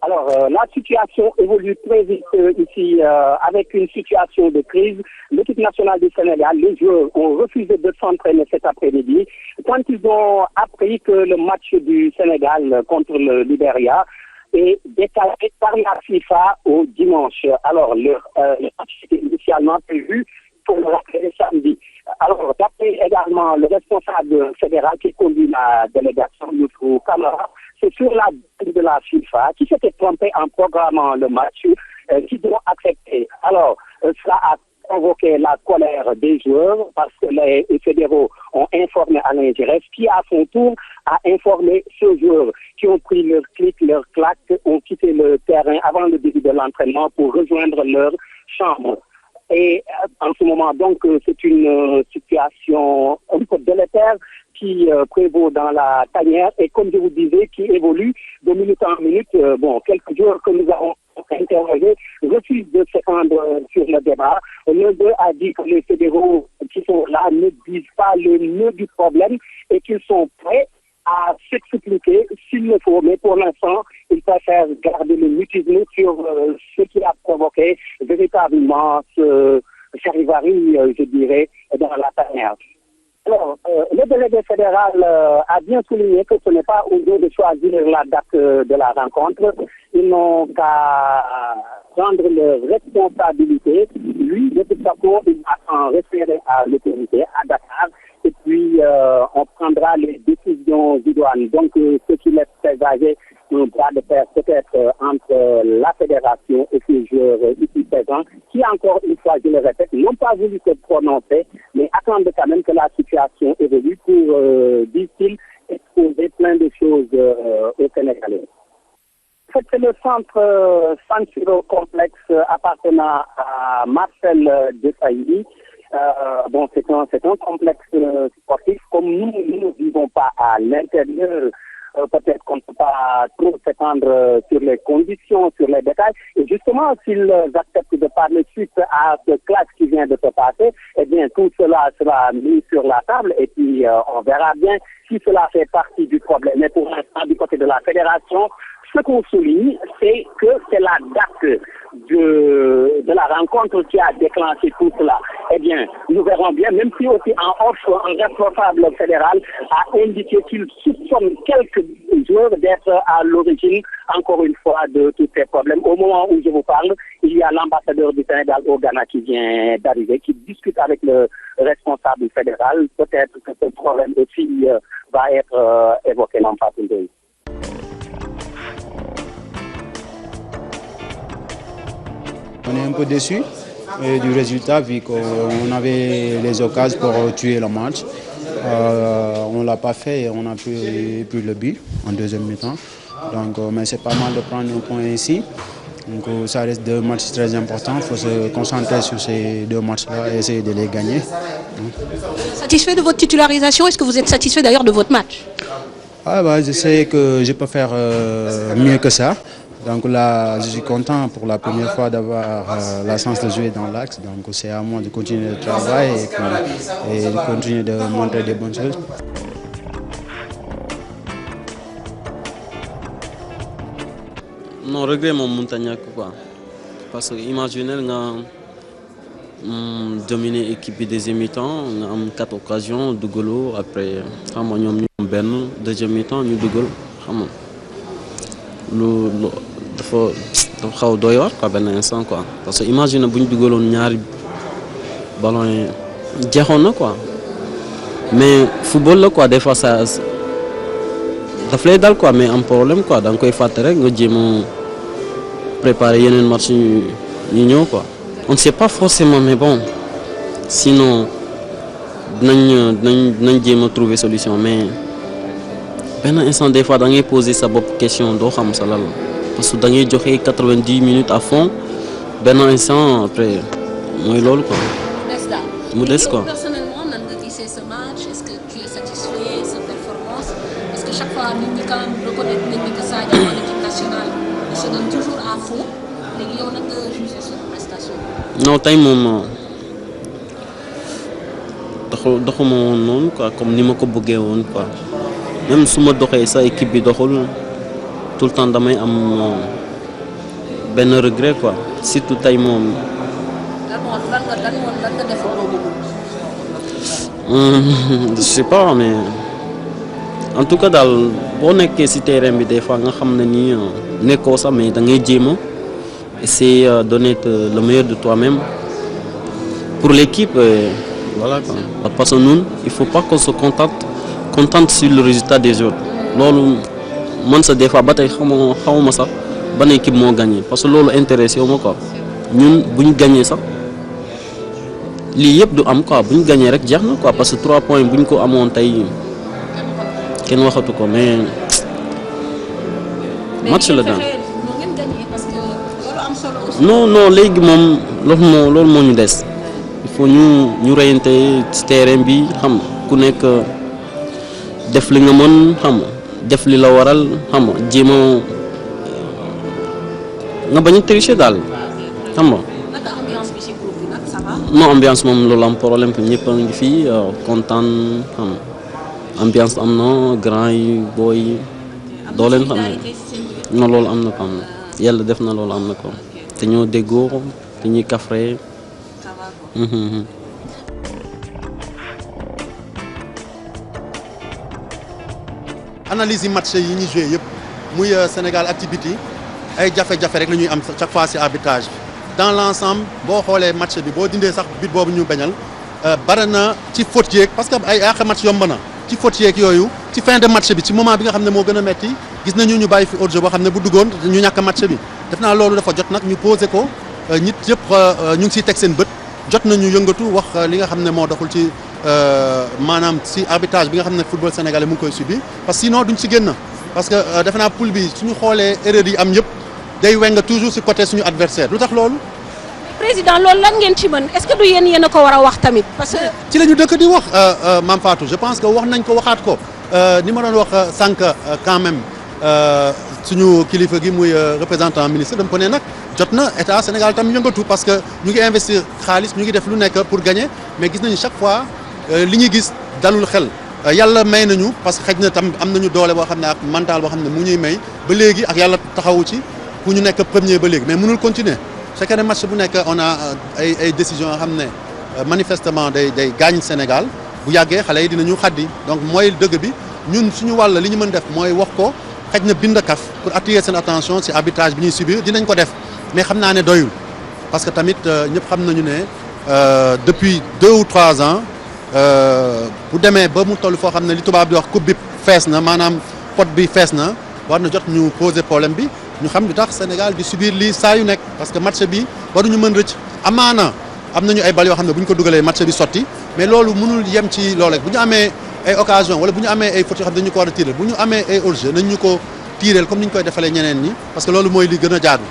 Alors, la situation évolue très vite ici avec une situation de crise. L'équipe nationale du Sénégal, les joueurs ont refusé de s'entraîner cet après-midi quand ils ont appris que le match du Sénégal contre le Libéria est décalé par la FIFA au dimanche. Alors, le match était initialement prévu pour le samedi. Alors, d'après également le responsable fédéral qui conduit la délégation, Youssouf Kamara, c'est sur la de la FIFA qui s'était trompé en programmant le match qui doit accepter. Alors, cela a provoqué la colère des joueurs parce que les fédéraux ont informé Alain Giresse qui, à son tour, a informé ces joueurs qui ont pris leur clic, leur claque, ont quitté le terrain avant le début de l'entraînement pour rejoindre leur chambre. Et en ce moment, donc, c'est une situation un peu délétère qui prévaut dans la tanière et, comme je vous disais, qui évolue de minute en minute. Quelques jours que nous avons interrogés refusent de se rendre sur le débat. L'un d'eux a dit que les fédéraux qui sont là ne disent pas le nœud du problème et qu'ils sont prêts à s'expliquer s'il le faut, mais pour l'instant, il préfère garder le mutisme sur ce qui a provoqué véritablement ce charivari, je dirais, dans la tanière. Alors, le délégué fédéral a bien souligné que ce n'est pas aux eux de choisir la date de la rencontre. Ils n'ont qu'à prendre leurs responsabilités. Lui, de toute façon, il va en référer à l'autorité, à Dakar, et puis on prendra les décisions idoines. Donc, ce qui laisse présager un bras de fer peut-être entre la fédération et ses joueurs ici présents, qui encore une fois, je le répète, n'ont pas voulu se prononcer, mais attendent quand même que la situation évolue pour, disent-ils, exposer plein de choses aux Sénégalais. En fait, c'est le centre San Siro complexe appartenant à Marcel Desailly. C'est un complexe sportif. Comme nous ne vivons pas à l'intérieur, peut-être qu'on ne peut pas trop s'étendre sur les conditions, sur les détails. Et justement, s'ils acceptent de parler suite à ce clash qui vient de se passer, eh bien, tout cela sera mis sur la table et puis on verra bien si cela fait partie du problème. Mais pour l'instant, du côté de la fédération, ce qu'on souligne, c'est que c'est la date de la rencontre qui a déclenché tout cela. Eh bien, nous verrons bien, même si aussi en off, un responsable fédéral a indiqué qu'il soupçonne quelques joueurs d'être à l'origine, encore une fois, de tous ces problèmes. Au moment où je vous parle, il y a l'ambassadeur du Sénégal au Ghana qui vient d'arriver, qui discute avec le responsable fédéral. Peut-être que ce problème aussi va être évoqué dans le pays. On est un peu déçus du résultat vu qu'on avait les occasions pour tuer le match. On ne l'a pas fait et on a pris le but en deuxième mi-temps. Donc, mais c'est pas mal de prendre un point ici. Donc, ça reste deux matchs très importants. Il faut se concentrer sur ces deux matchs-là et essayer de les gagner. Satisfait de votre titularisation? Est-ce que vous êtes satisfait d'ailleurs de votre match? Je sais que je peux faire mieux que ça. Donc là, je suis content pour la première fois d'avoir la chance de jouer dans l'axe. Donc c'est à moi de continuer le travail et de continuer de montrer des bonnes choses. Non, regret mon montagne quoi. Parce que imaginez dominer l'équipe des deuxième mi-temps, on a 4 occasions de goal après on a ben deuxième mi-temps ñu dugal xam dafa xaw doy war quoi ben instant quoi parce que imagine buñ dugaloon ñaari ballon yi jeexoon na quoi mais football la quoi des fois ça daf lay dal quoi mais am problème quoi da nga koy fàtte rek nga jéem a préparer yeneen match ñu ñëw quoi on ne sait pas forcément mais bon sinon dinañ jéem a trouver solution mais benn instant des fois da ngay poser sa bopp question doo xam sa lan parce que da ngay joxe 90 minutes à fond benn instant après mooy loolu quoi. mu des quoi. Personnellement, nan nga gisee ce match? Est-ce que tu es satisfait de sa performance? Parce que chaque fois nit ñi quand même reconnaître nañ que Sadio en équipe nationale il se donne toujours à fond. Léegi yow nag nga jugé sa prestation. Non tey moom doxuma woon noonu quoi comme ni ma ko bëggee woon quoi. Même si je doxee sa équipe bi doxul tout le temps damay am benn regret quoi surtout tey moom. lan nga def je sais pas mais en tout cas daal boo nekkee ci terrain bi des fois nga xam ne nii nekkoo sax mais da ngay jéem a essayer donner le meilleur de toi-même pour l'équipe voilà quoi. Parce que ñun il faut pas qu'on se contente sur le résultat des autres loolu man sa des fois ba tey xamuma sax ban équipe moo gagné parce que loolu intéressé wu ma quoi ñun bu ñu gagné sax. lii yëpp du am quoi bu ñu gagné rek jeex na quoi parce que 3 points bu ñu ko amoon tey kenn waxatu ko mais match la daan non léegi moom loolu moo ñu des il faut ñu reyante ci terrain bi xam ku nekk def li nga mën xam def li la waral xam jéem a nga bañ a tricher daal xam nga. non ambiance moom loolu am problème que ñëpp a ngi fii kontaan xam ambiance am na grand yi booy yi doo leen xam ne non loolu am na ko am na yàlla def na loolu am na ko te ñoo déggoo te ñuy kafre. analyse yi match yi ñu joué yëpp muy Sénégal activité ay jafe-jafe rek la ñuy am chaque fois ci arbitrage bi. dans l'ensemble boo xoolee match bi boo dindee sax bit boobu ñu bañal bari na ci faute yeeg parce que ay àq match yomb na ci faute yeeg yooyu ci fin de match bi ci moment bi nga xam ne moo gën a metti gis nañu ñu bàyyi fi hors-jeu boo xam ne bu duggoon ñu ñàkk match bi def naa loolu dafa jot nag ñu posé ko nit yëpp ñu ngi ciy teg seen bët jot nañu yëngatu wax li nga xam ne moo doxul ci maanaam ci arbitrage bi nga xam ne football sénégalais mu ngi koy subir parce que sinon duñ ci génn parce que defe naa poule bi suñu xoolee erreur yi am yëpp day weng toujours ci côté suñu adversaire lu tax loolu. président loolu lan ngeen ci mën est-ce que du yéen a ko war a wax tamit parce que. ci la ñu dëkk di wax Mame Fatou je pense que wax nañ ko waxaat ko ni ma doon wax sànq quand même suñu kilifa gi muy représentant ministre dama ko ne nag jot na état Sénégal tam yëngatu parce que ñu ngi investir xaalis ñu ngi def lu nekk pour gagner mais gis nañu chaque fois li ñuy gis dalul xel. yàlla may nañu parce que xëj na tam am nañu doole boo xam ne ak mental boo xam ne mu ñuy may ba léegi ak yàlla taxawu ci pour ñu nekk premier ba léegi mais mënul continuer chaque année match bu nekk on a ay décisions yoo xam ne manifestement day gaañ Sénégal bu yàggee xale yi dinañu xaddi donc mooy dëgg bi ñun suñu wàll li ñu mën def mooy wax ko xëj na bind kaf pour attirer seen attention ci arbitrage bi ñuy subir dinañ ko def mais xam naa ne doyul parce que tamit ñëpp xam nañu ne depuis 2 ou 3 ans. bu demee ba mu toll foo xam ne li tubaab di wax coupe bi fees na maanaam pot bi fees na war na jot ñu poser problème bi ñu xam lu tax Sénégal di subir lii saa yu nekk parce que match bi waruñu mën rëcc amaana am nañu ay bal yoo xam ne bu ñu ko dugalee match bi sotti mais loolu mënul yem ci loolu rek bu ñu amee ay occasion wala bu ñu amee ay fautes yoo xam ne dañu ko war a tirer bu ñu amee ay hors-jeu nañ ñu ko tiireel comme ni ñu koy defalee ñeneen ñi parce que loolu mooy li gën a jaadu.